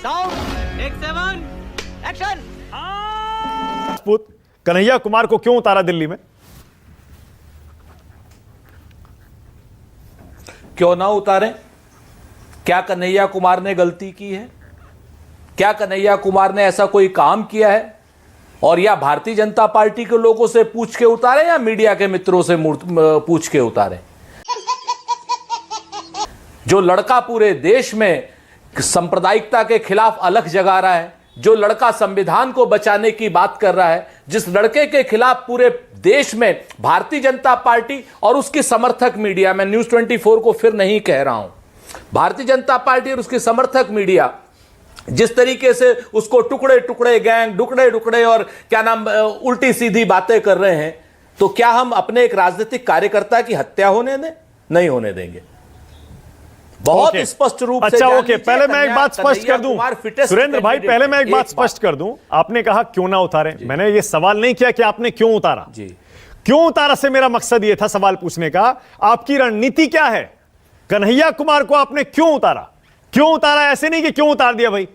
Sound take 7 action. Rajput Kanhaiya Kumar को क्यों उतारा दिल्ली में? क्यों ना उतारें? क्या कन्हैया कुमार ने गलती की है? क्या कन्हैया कुमार ने ऐसा कोई काम किया है? और या भारतीय जनता पार्टी के लोगों से पूछ के उतारे या मीडिया के मित्रों से पूछ के उतारे? जो लड़का पूरे देश में सांप्रदायिकता के खिलाफ अलख जगा रहा है, जो लड़का संविधान को बचाने की बात कर रहा है, जिस लड़के के खिलाफ पूरे देश में भारतीय जनता पार्टी और उसकी समर्थक मीडिया, मैं न्यूज 24 को फिर नहीं कह रहा हूं, भारतीय जनता पार्टी और उसकी समर्थक मीडिया जिस तरीके से उसको टुकड़े टुकड़े गैंग, टुकड़े टुकड़े और क्या नाम उल्टी सीधी बातें कर रहे हैं, तो क्या हम अपने एक राजनीतिक कार्यकर्ता की हत्या होने दें? नहीं होने देंगे। बहुत स्पष्ट रूप से। अच्छा, ओके, पहले मैं एक बात स्पष्ट कर दूं सुरेंद्र भाई, पहले मैं एक बात स्पष्ट कर दूं। आपने कहा क्यों ना उतारे, मैंने ये सवाल नहीं किया कि आपने क्यों उतारा जी। क्यों उतारा से मेरा मकसद ये था सवाल पूछने का, आपकी रणनीति क्या है? कन्हैया कुमार को आपने क्यों उतारा? क्यों उतारा ऐसे नहीं कि क्यों उतार दिया भाई,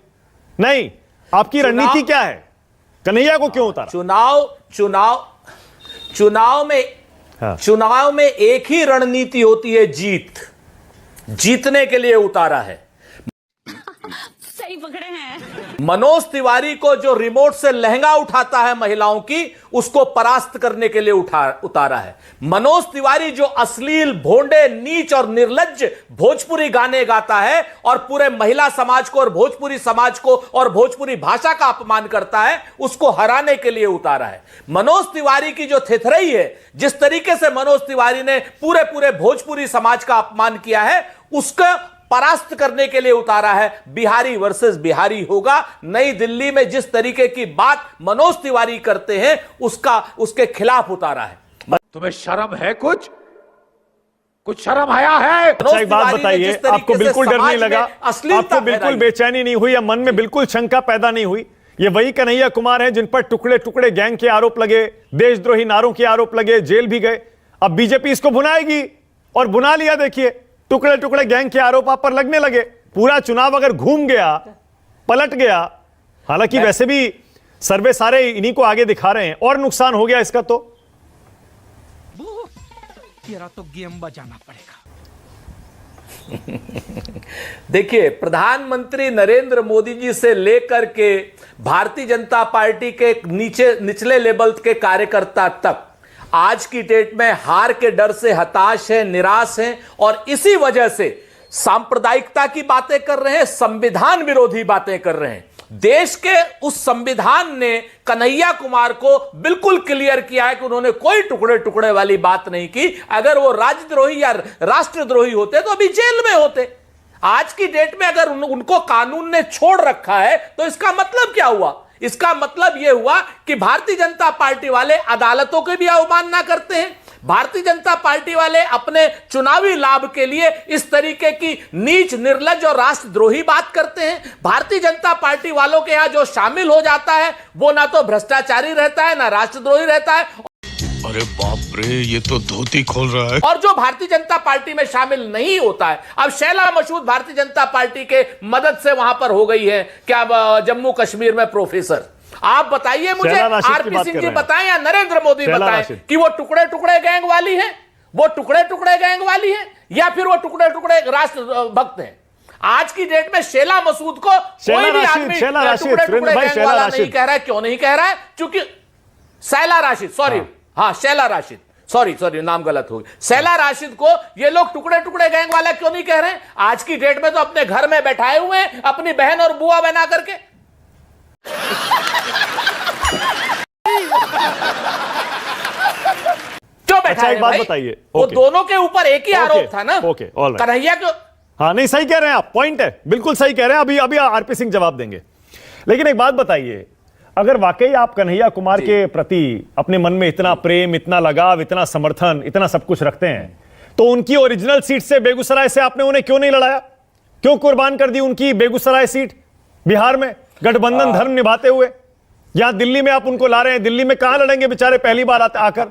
नहीं, आपकी रणनीति क्या है? कन्हैया को क्यों उतारा? चुनाव में एक ही रणनीति होती है, जीतने के लिए उतारा है। सही पकड़े हैं। मनोज तिवारी को जो रिमोट से लहंगा उठाता है महिलाओं की, उसको परास्त करने के लिए उतारा है। मनोज तिवारी जो अश्लील, भोंडे, नीच और निर्लज्ज भोजपुरी गाने गाता है और पूरे महिला समाज को और भोजपुरी समाज को और भोजपुरी भाषा का अपमान करता है, उसको हराने के लिए उतारा है। मनोज तिवारी की जो थेथरई है, जिस तरीके से मनोज तिवारी ने पूरे भोजपुरी समाज का अपमान किया है, उसका परास्त करने के लिए उतारा है। बिहारी वर्सेस बिहारी होगा। नई दिल्ली में जिस तरीके की बात मनोज तिवारी करते हैं, उसके खिलाफ उतारा है। तुम्हें शर्म है? कुछ शर्म आया है? अच्छा, एक बात बताइए, आपको बिल्कुल डर नहीं लगा? आपको बिल्कुल बेचैनी नहीं हुई या मन में बिल्कुल शंका पैदा नहीं हुई? ये वही कन्हैया कुमार हैं जिन पर टुकड़े टुकड़े गैंग के आरोप लगे, देशद्रोही नारों के आरोप लगे, जेल भी गए। अब बीजेपी इसको भुनाएगी और भुना लिया। देखिए, टुकड़े टुकड़े गैंग के आरोप आप पर लगने लगे। पूरा चुनाव अगर घूम गया, पलट गया, हालांकि वैसे भी सर्वे सारे इन्हीं को आगे दिखा रहे हैं, और नुकसान हो गया इसका तो तेरा तो गेम बजाना पड़ेगा। देखिए, प्रधानमंत्री नरेंद्र मोदी जी से लेकर के भारतीय जनता पार्टी के निचले लेवल के कार्यकर्ता तक आज की डेट में हार के डर से हताश है, निराश है, और इसी वजह से सांप्रदायिकता की बातें कर रहे हैं, संविधान विरोधी बातें कर रहे हैं। देश के उस संविधान ने कन्हैया कुमार को बिल्कुल क्लियर किया है कि उन्होंने कोई टुकड़े टुकड़े वाली बात नहीं की। अगर वो राजद्रोही या राष्ट्रद्रोही होते तो अभी जेल में होते। आज की डेट में अगर उनको कानून ने छोड़ रखा है, तो इसका मतलब क्या हुआ? इसका मतलब यह हुआ कि भारतीय जनता पार्टी वाले अदालतों की भी अवमानना करते हैं। भारतीय जनता पार्टी वाले अपने चुनावी लाभ के लिए इस तरीके की नीच, निर्लज्ज और राष्ट्रद्रोही बात करते हैं। भारतीय जनता पार्टी वालों के यहां जो शामिल हो जाता है, वो ना तो भ्रष्टाचारी रहता है, ना राष्ट्रद्रोही रहता है। अरे बाप रे, ये तो धोती खोल रहा है। और जो भारतीय जनता पार्टी में शामिल नहीं होता है, अब शैला मसूद भारतीय जनता पार्टी के मदद से वहां पर हो गई है क्या जम्मू कश्मीर में प्रोफेसर? आप बताइए मुझे, आरपी सिंह जी बताएं या नरेंद्र मोदी बताएं कि वो टुकड़े टुकड़े गैंग वाली है, वो टुकड़े टुकड़े गैंग वाली है, या फिर वो टुकड़े टुकड़े राष्ट्रभक्त हैं? आज की डेट में शैला मसूद को कोई भी आदमी टुकड़े टुकड़े गैंग वाला नहीं कह रहा है। क्यों नहीं कह रहा है? क्योंकि शैला राशिद, सॉरी, हाँ शैला राशिद, सॉरी नाम गलत हो गया। शैला राशिद को ये लोग टुकड़े टुकड़े गैंग वाला क्यों नहीं कह रहे हैं? आज की डेट में तो अपने घर में बैठाए हुए हैं, अपनी बहन और बुआ बना करके। क्यों बैठा? एक बात बताइए, वो दोनों के ऊपर एक ही आरोप था ना, कन्हैया को। हाँ, नहीं, सही कह रहे हैं आप, पॉइंट है, बिल्कुल सही कह रहे हैं। अभी आरपी सिंह जवाब देंगे। लेकिन एक बात बताइए, अगर वाकई आप कन्हैया कुमार के प्रति अपने मन में इतना प्रेम, इतना लगाव, इतना समर्थन, इतना सब कुछ रखते हैं, तो उनकी ओरिजिनल सीट से, बेगूसराय से, आपने उन्हें क्यों नहीं लड़ाया? क्यों कुर्बान कर दी उनकी बेगूसराय सीट बिहार में, गठबंधन धर्म निभाते हुए? यहां दिल्ली में आप उनको ला रहे हैं, दिल्ली में कहां लड़ेंगे बेचारे पहली बार आकर?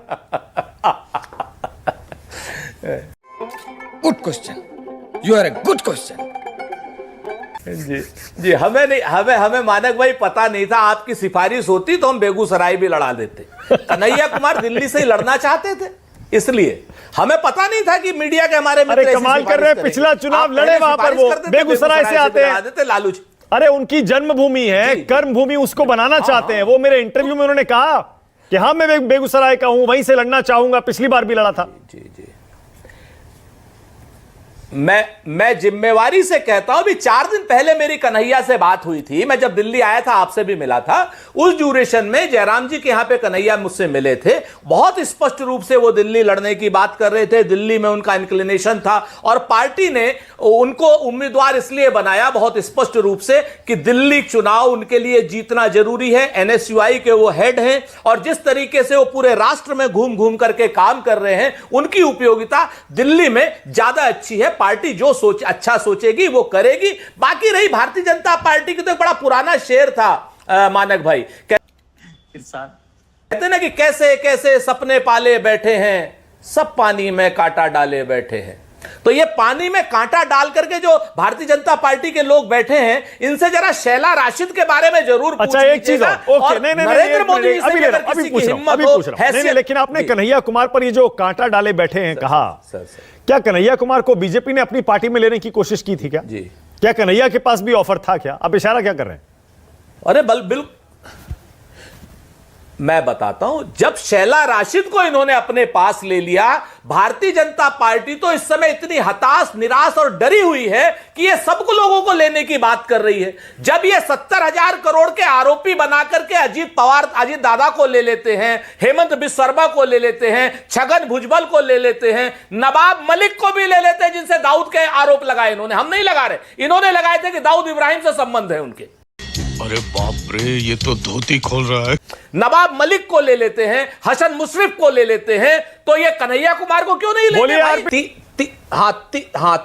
Good question, you are a good question. जी जी, हमें मानक भाई पता नहीं था, आपकी सिफारिश होती तो हम बेगूसराय भी लड़ा देते। कन्हैया कुमार दिल्ली से ही लड़ना चाहते थे, इसलिए हमें पता नहीं था कि मीडिया के हमारे मित्र अरे कमाल कर रहे हैं, पिछला चुनाव लड़े वहां पर, वो बेगूसराय से आते हैं, लालू जी। अरे उनकी जन्मभूमि है, कर्म भूमि, उसको बनाना चाहते हैं वो। मेरे इंटरव्यू में उन्होंने कहा कि हाँ मैं बेगूसराय का हूं, वहीं से लड़ना चाहूंगा, पिछली बार भी लड़ा था। जी जी, मैं जिम्मेवारी से कहता हूं, अभी 4 दिन पहले मेरी कन्हैया से बात हुई थी, मैं जब दिल्ली आया था आपसे भी मिला था, उस ड्यूरेशन में जयराम जी के यहां पे कन्हैया मुझसे मिले थे, बहुत स्पष्ट रूप से वो दिल्ली लड़ने की बात कर रहे थे, दिल्ली में उनका इंक्लिनेशन था और पार्टी ने उनको उम्मीदवार इसलिए बनाया बहुत स्पष्ट रूप से कि दिल्ली चुनाव उनके लिए जीतना जरूरी है। एनएसयूआई के वो हेड हैं और जिस तरीके से वो पूरे राष्ट्र में घूम घूम करके काम कर रहे हैं, उनकी उपयोगिता दिल्ली में ज्यादा अच्छी है। पार्टी जो अच्छा सोचेगी वो करेगी। बाकी रही भारतीय जनता पार्टी की, तो एक बड़ा पुराना शेर था मानक भाई, कहते ना कि कैसे कैसे सपने पाले बैठे हैं, सब पानी में कांटा डाले बैठे हैं। तो ये पानी में कांटा डाल करके जो भारतीय जनता पार्टी के लोग बैठे हैं, इनसे जरा शैला राशिद के बारे में जरूर अच्छा एक चीज और नरेंद्र मोदी जी से अगर किसी की हिम्मत हो, नहीं, लेकिन आपने कन्हैया कुमार पर ये जो कांटा डाले बैठे हैं कहा, क्या कन्हैया कुमार को बीजेपी ने अपनी पार्टी में लेने की कोशिश की थी क्या? जी, क्या कन्हैया के पास भी ऑफर था क्या? आप इशारा क्या कर रहे हैं? अरे बिल्कुल, मैं बताता हूं, जब शैला राशिद को इन्होंने अपने पास ले लिया, भारतीय जनता पार्टी तो इस समय इतनी हताश, निराश और डरी हुई है कि ये सबको लोगों को लेने की बात कर रही है। जब ये 70,000 करोड़ के आरोपी बना करके अजीत पवार, अजीत दादा को ले लेते हैं, हेमंत बिस्वा शर्मा को ले लेते हैं, छगन भुजबल को ले लेते हैं, नवाब मलिक को भी ले लेते हैं, जिनसे दाऊद के आरोप लगाए इन्होंने, हम नहीं लगा रहे, इन्होंने लगाए थे कि दाऊद इब्राहिम से संबंध है उनके। अरे बाप रे, ये तो धोती खोल रहा है। नवाब मलिक को ले लेते हैं, हसन मुशर्रफ को ले लेते हैं, तो ये कन्हैया कुमार को क्यों नहीं लेते भाई?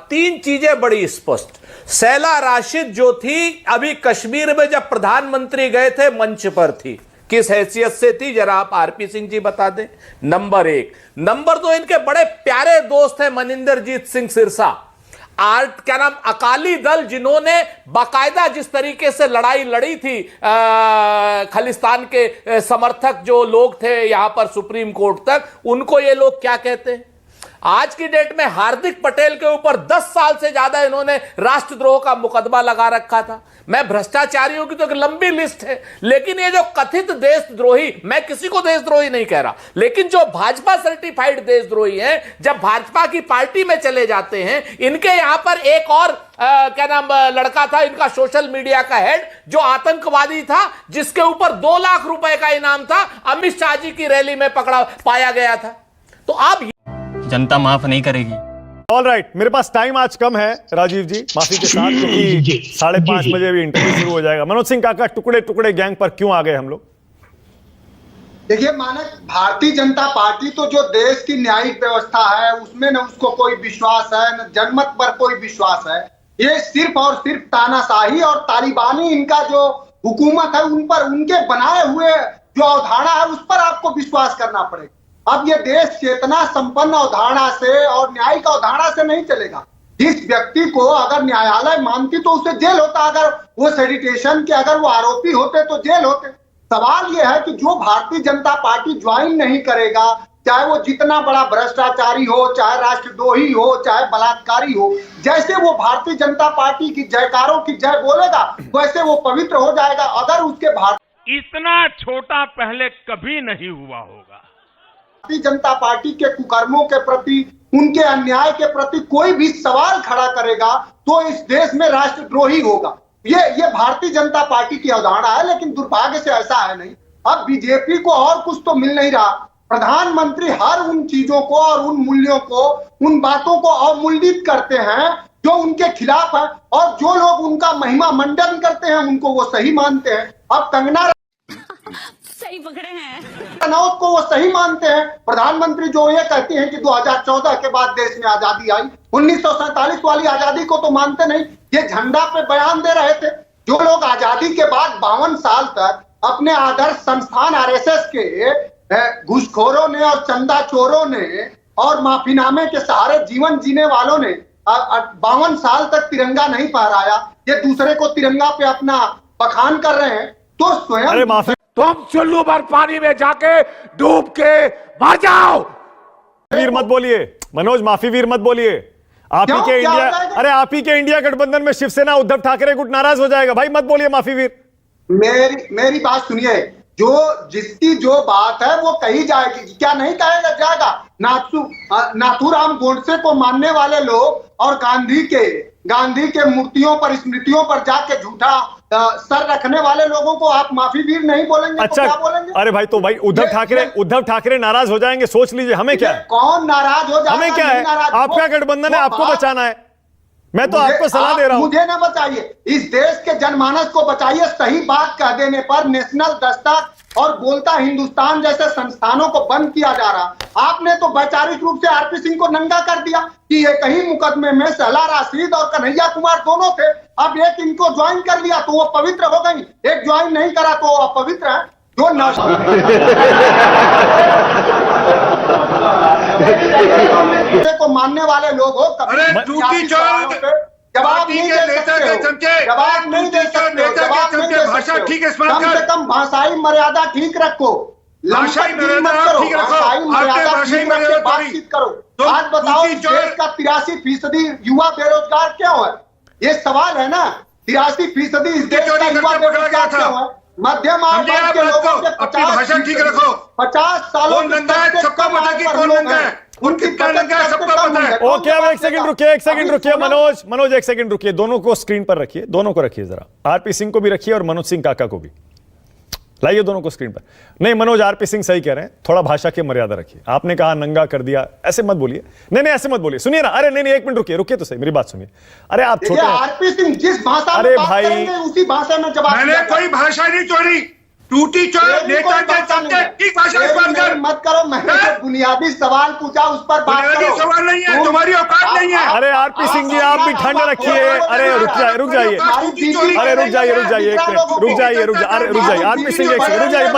3 चीजें बड़ी स्पष्ट। शैला राशिद जो थी, अभी कश्मीर में जब प्रधानमंत्री गए थे मंच पर थी, किस हैसियत से थी जरा आप आरपी सिंह जी बता दें, नंबर 1। नंबर 2, इनके बड़े प्यारे दोस्त हैं मनिंदरजीत सिंह सिरसा, क्या नाम, अकाली दल, जिन्होंने बाकायदा जिस तरीके से लड़ाई लड़ी थी खालिस्तान के समर्थक जो लोग थे यहां पर सुप्रीम कोर्ट तक, उनको ये लोग क्या कहते हैं? आज की डेट में हार्दिक पटेल के ऊपर 10 साल से ज्यादा इन्होंने राष्ट्रद्रोह का मुकदमा लगा रखा था। मैं भ्रष्टाचारियों की तो एक लंबी लिस्ट है, लेकिन ये जो कथित देशद्रोही, मैं किसी को देशद्रोही नहीं कह रहा, लेकिन जो भाजपा सर्टिफाइड देशद्रोही हैं, जब भाजपा की पार्टी में चले जाते हैं, इनके यहां पर एक और क्या नाम लड़का था इनका सोशल मीडिया का हेड, जो आतंकवादी था, जिसके ऊपर 2 लाख रुपए का इनाम था, अमित शाह जी की रैली में पकड़ा पाया गया था। तो आप जनता माफ नहीं करेगी। ऑल राइट, मेरे पास टाइम आज कम है राजीव जी, माफी के साथ, क्योंकि 5:30 बजे भी इंटरव्यू शुरू हो जाएगा। मनोज सिंह काका, टुकड़े टुकड़े गैंग पर क्यों आ गए हम लोग? देखिए मानक, भारतीय जनता पार्टी तो जो देश की न्यायिक व्यवस्था है उसमें न उसको कोई विश्वास है, न जनमत पर कोई विश्वास है। ये सिर्फ और सिर्फ तानाशाही और तालिबानी इनका जो हुकूमत है, उन पर, उनके बनाए हुए जो अवधारणा है उस पर आपको विश्वास करना पड़ेगा। अब ये देश चेतना संपन्न अवधारणा से और न्यायिक अवधारणा से नहीं चलेगा। जिस व्यक्ति को अगर न्यायालय मानती तो उसे जेल होता, अगर वो सेडिटेशन के अगर वो आरोपी होते तो जेल होते। सवाल ये है कि जो भारतीय जनता पार्टी ज्वाइन नहीं करेगा, चाहे वो जितना बड़ा भ्रष्टाचारी हो, चाहे राष्ट्रद्रोही हो, चाहे बलात्कारी हो, जैसे वो भारतीय जनता पार्टी की जयकारों की जय बोलेगा वैसे वो पवित्र हो जाएगा। अगर उसके इतना छोटा पहले कभी नहीं हुआ होगा। भारतीय जनता पार्टी के कुकर्मों के प्रति, उनके अन्याय के प्रति कोई भी सवाल खड़ा करेगा तो इस देश में राष्ट्रद्रोही होगा। ये भारतीय जनता पार्टी की अवधारणा है, लेकिन दुर्भाग्य से ऐसा है नहीं। अब बीजेपी को और कुछ तो मिल नहीं रहा। प्रधानमंत्री हर उन चीजों को और उन मूल्यों को, उन बातों को अवमूल्यित करते हैं जो उनके खिलाफ है, और जो लोग उनका महिमा मंडन करते हैं उनको वो सही मानते हैं। अब कंगना सही पकड़े हैं, रनौत को वो सही मानते हैं। प्रधानमंत्री जो ये कहती हैं कि 2014 के बाद देश में आजादी आई, 1947 वाली आजादी को तो मानते नहीं। ये झंडा पे बयान दे रहे थे। जो लोग आजादी के बाद 52 साल तक अपने आदर्श संस्थान आरएसएस के घुसखोरों ने और चंदा चोरों ने और माफीनामे के सहारे जीवन जीने वालों ने 52 साल तक तिरंगा नहीं फहराया, ये दूसरे को तिरंगा पे अपना बखान कर रहे हैं, तो स्वयं अरे माफी तुम चुल्लू भर पानी में जाके डूब के मर जाओ। वीर मत बोलिए मनोज, माफी वीर मत बोलिए। आप ही क्यों? के क्या इंडिया, हो जाएगा? अरे आप ही के इंडिया गठबंधन में शिवसेना उद्धव ठाकरे गुट नाराज हो जाएगा। भाई मत बोलिए माफी वीर। मेरी बात सुनिए, जो जिसकी जो बात है वो कही जाएगी, क्या नहीं कहेगा जाएगा। नाथूराम गोडसे को मानने वाले लोग और गांधी के मूर्तियों पर, स्मृतियों पर जाके झूठा सर रखने वाले लोगों को आप माफी वीर नहीं बोलेंगे अच्छा, तो क्या बोलेंगे? अरे भाई तो भाई उद्धव ठाकरे नाराज हो जाएंगे, सोच लीजिए। हमें क्या है, कौन नाराज हो जाएगा? हमें क्या है, आपका गठबंधन है, आपको बचाना है। मैं तो आपको सलाह दे रहा हूं। मुझे ना बचाइए, इस देश के जनमानस को बचाइए। सही बात कह देने पर नेशनल दस्तक और बोलता हिंदुस्तान जैसे संस्थानों को बंद किया जा रहा। आपने तो वैचारिक रूप से आरपी सिंह को नंगा कर दिया कि एक ही मुकदमे में सहला राशिद और कन्हैया कुमार दोनों थे। अब एक इनको ज्वाइन कर लिया तो वो पवित्र हो गई, एक ज्वाइन नहीं करा तो वो अपवित्र है। जो को मानने वाले लोग हो, अरे टूटी चोर जवाब नहीं दे सकते हो, जवाब नहीं दे सकते हो, जवाब नहीं दे भाषा सकते ठीक हो। इस्तेमाल कम कर। से कम भाषाई मर्यादा ठीक रखो, भाषाई लंपटगिरी मत मर्यादा करो, ठीक रखो। भाषाई आपने मर्यादा भाषाई ठीक रख के मर्यादा बातचीत करो। तो आज बताओ टूटी इस चोर- देश का 83% युवा बेरोजगार क्यों है? ये सवाल है ना, 83% इस देश का युवा बेरोजगार क्यों है? मध्यम आय समझिए आप के बात लोगों को, के अपनी भाषा ठीक रखो। 50 सालों कौन नंगा है, सबको पता है कि कौन नंगा है, और कितना नंगा है सबको पता है। ओके, अब एक सेकंड रुकिए मनोज एक सेकंड रुकिए। दोनों को स्क्रीन पर रखिए, दोनों को रखिए जरा। आरपी सिंह को भी रखिए और मनोज सिंह काका को भी लाइए, दोनों को स्क्रीन पर। नहीं मनोज, आरपी सिंह सही कह रहे हैं, थोड़ा भाषा की मर्यादा रखिए। आपने कहा नंगा कर दिया, ऐसे मत बोलिए। नहीं ऐसे मत बोलिए, सुनिए ना। अरे नहीं एक मिनट रुकिए तो सही, मेरी बात सुनिए। अरे आप छोटे, आरपी सिंह जिस भाषा अरे में बात भाई, करेंगे उसी भाषा में जवाब मैंने दिया कोई भाषा नहीं छोड़ी। टूटी चोर नेता के चलते ठीक भाषा इस्तेमाल कर। मत करो, मैंने जो बुनियादी सवाल पूछा उस पर बात बुनियादी करो। सवाल नहीं है, तुम्हारी औकात नहीं है। अरे आरपी सिंह जी आप भी ठंड रखिए। अरे रुक जाइए, अरे रुक जाइए एक मिनट, रुक जाइए आरपी सिंह, एक सेकंड रुक जाइए,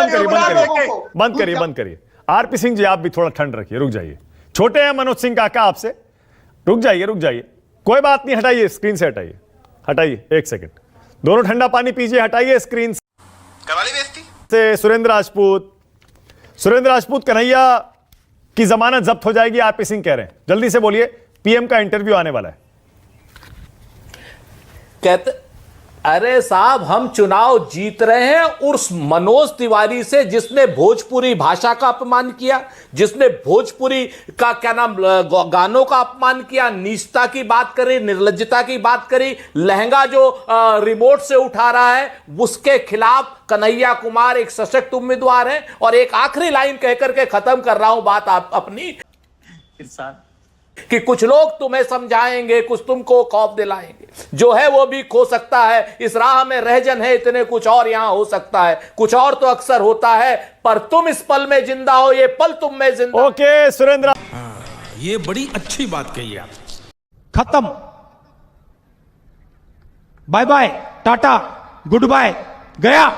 बंद करिए। आरपी सिंह जी आप भी थोड़ा ठंड रखिए, रुक जाइए। छोटे हैं मनोज सिंह काका आपसे, रुक जाइए। कोई बात नहीं, हटाइए स्क्रीन से, हटाइए एक सेकंड। दोनों ठंडा पानी पीजिए, हटाइए स्क्रीन से। सुरेंद्र राजपूत कन्हैया की जमानत जब्त हो जाएगी, आरपी सिंह कह रहे हैं। जल्दी से बोलिए, पीएम का इंटरव्यू आने वाला है। कहते अरे साहब, हम चुनाव जीत रहे हैं उस मनोज तिवारी से जिसने भोजपुरी भाषा का अपमान किया, जिसने भोजपुरी का क्या नाम गानों का अपमान किया, नीचता की बात करी, निर्लज्जता की बात करी, लहंगा जो रिमोट से उठा रहा है, उसके खिलाफ कन्हैया कुमार एक सशक्त उम्मीदवार है। और एक आखिरी लाइन कहकर के खत्म कर रहा हूं बात आप अपनी, कि कुछ लोग तुम्हें समझाएंगे, कुछ तुमको खौफ दिलाएंगे, जो है वो भी खो सकता है। इस राह में रहजन है इतने, कुछ और यहां हो सकता है, कुछ और तो अक्सर होता है, पर तुम इस पल में जिंदा हो, ये पल तुम में जिंदा। ओके सुरेंद्र, ये बड़ी अच्छी बात कही आप। खत्म, bye bye, tata, goodbye, गया।